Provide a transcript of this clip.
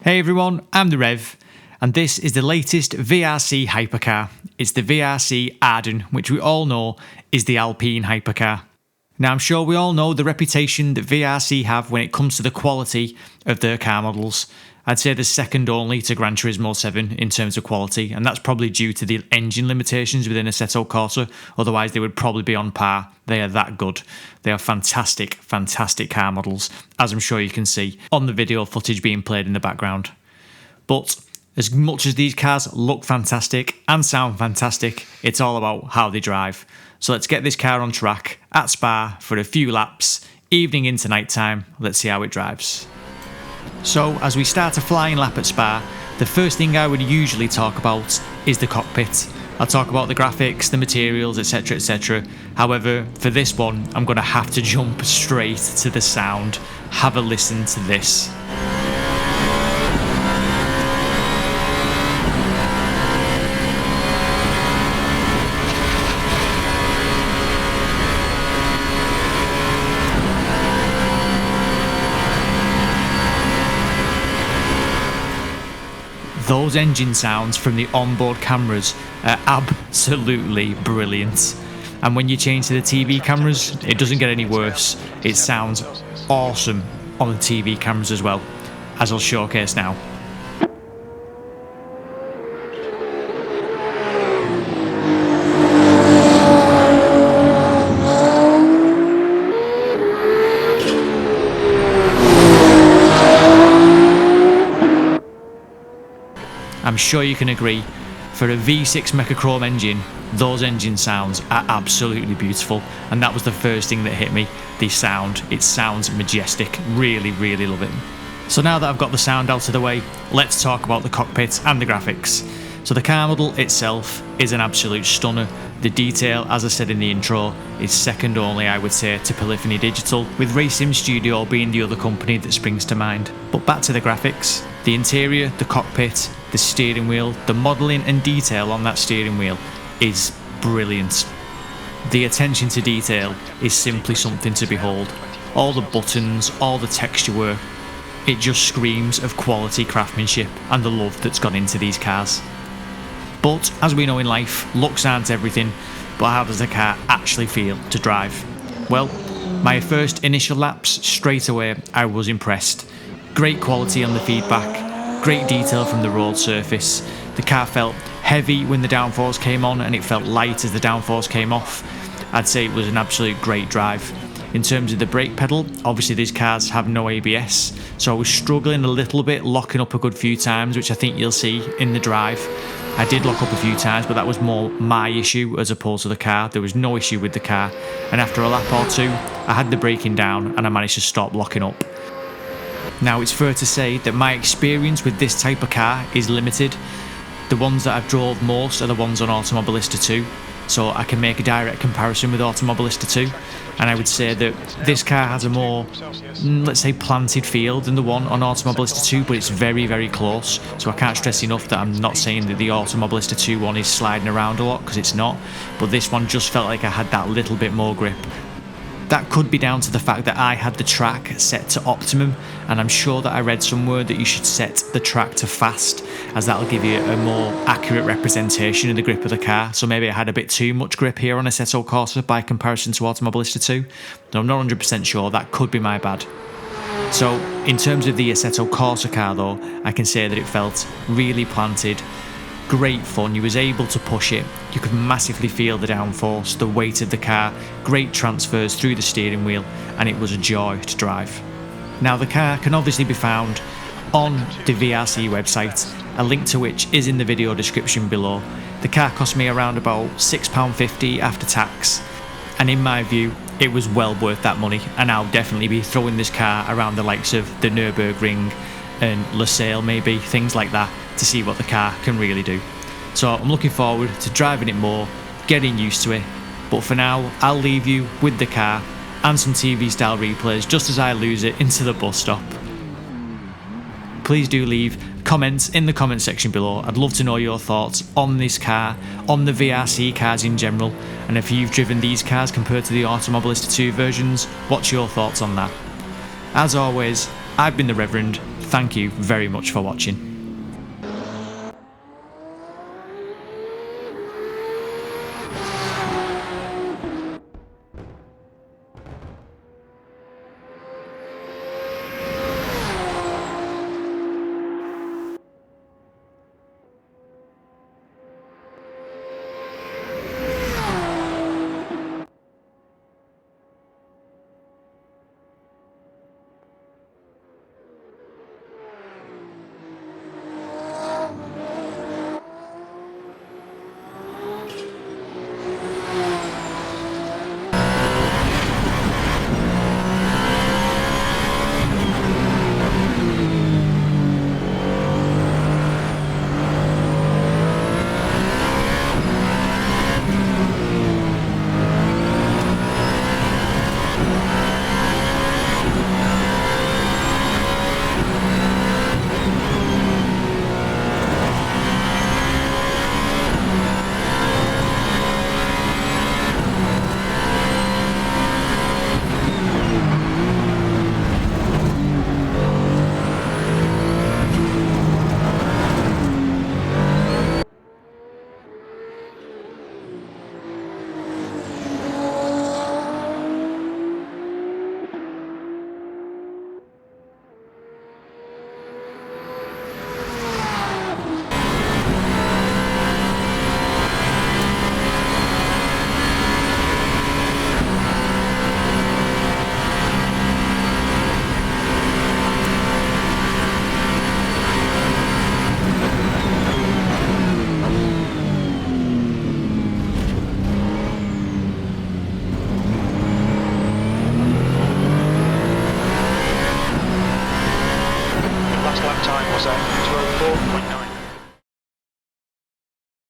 Hey everyone, I'm the Rev, and this is the latest VRC hypercar. It's the VRC Arden, which we all know is the Alpine hypercar. Now I'm sure we all know the reputation that VRC have when it comes to the quality of their car models. I'd say they're second only to Gran Turismo 7 in terms of quality, and that's probably due to the engine limitations within Assetto Corsa, otherwise they would probably be on par. They are that good. They are fantastic, fantastic car models, as I'm sure you can see on the video footage being played in the background. But as much as these cars look fantastic and sound fantastic, it's all about how they drive. So let's get this car on track at Spa for a few laps, evening into night time. Let's see how it drives. So as we start a flying lap at Spa, the first thing I would usually talk about is the cockpit. I'll talk about the graphics, the materials, etc, etc. However, for this one, I'm going to have to jump straight to the sound. Have a listen to this. Those engine sounds from the onboard cameras are absolutely brilliant. And when you change to the TV cameras, it doesn't get any worse. It sounds awesome on the TV cameras as well, as I'll showcase now. I'm sure you can agree, for a V6 Mechachrome engine, those engine sounds are absolutely beautiful, and that was the first thing that hit me, the sound. It sounds majestic, really, really love it. So now that I've got the sound out of the way, let's talk about the cockpit and the graphics. So the car model itself is an absolute stunner. The detail, as I said in the intro, is second only, I would say, to Polyphony Digital, with Racing Studio being the other company that springs to mind. But back to the graphics. The interior, the cockpit, the steering wheel, the modelling and detail on that steering wheel is brilliant. The attention to detail is simply something to behold. All the buttons, all the texture work, it just screams of quality craftsmanship and the love that's gone into these cars. But as we know in life, looks aren't everything, but how does the car actually feel to drive? Well, my first initial laps, straight away I was impressed. Great quality on the feedback, great detail from the road surface. The car felt heavy when the downforce came on and it felt light as the downforce came off. I'd say it was an absolute great drive. In terms of the brake pedal, obviously these cars have no ABS, so I was struggling a little bit, locking up a good few times, which I think you'll see in the drive. I did lock up a few times, but that was more my issue as opposed to the car. There was no issue with the car, and after a lap or two, I had the braking down and I managed to stop locking up. Now it's fair to say that my experience with this type of car is limited. The ones that I've drove most are the ones on Automobilista 2, so I can make a direct comparison with Automobilista 2, and I would say that this car has a more, let's say, planted feel than the one on Automobilista 2, but it's very, very close, so I can't stress enough that I'm not saying that the Automobilista 2 one is sliding around a lot, because it's not, but this one just felt like I had that little bit more grip. That could be down to the fact that I had the track set to optimum, and I'm sure that I read somewhere that you should set the track to fast, as that'll give you a more accurate representation of the grip of the car. So maybe I had a bit too much grip here on Assetto Corsa by comparison to Automobilista 2. Though I'm not 100% sure, that could be my bad. So in terms of the Assetto Corsa car though, I can say that it felt really planted. Great fun, you was able to push it, you could massively feel the downforce, the weight of the car, great transfers through the steering wheel, and it was a joy to drive. Now the car can obviously be found on the VRC website, a link to which is in the video description below. The car cost me around about £6.50 after tax, and in my view it was well worth that money, and I'll definitely be throwing this car around the likes of the Nürburgring and Losail, maybe, things like that, to see what the car can really do. So I'm looking forward to driving it more, getting used to it, but for now I'll leave you with the car and some TV style replays just as I lose it into the bus stop. Please do leave comments in the comment section below. I'd love to know your thoughts on this car, on the VRC cars in general, and if you've driven these cars compared to the Automobilista 2 versions, what's your thoughts on that? As always, I've been the Reverend. Thank you very much for watching. Last lap time was at 2:04.9.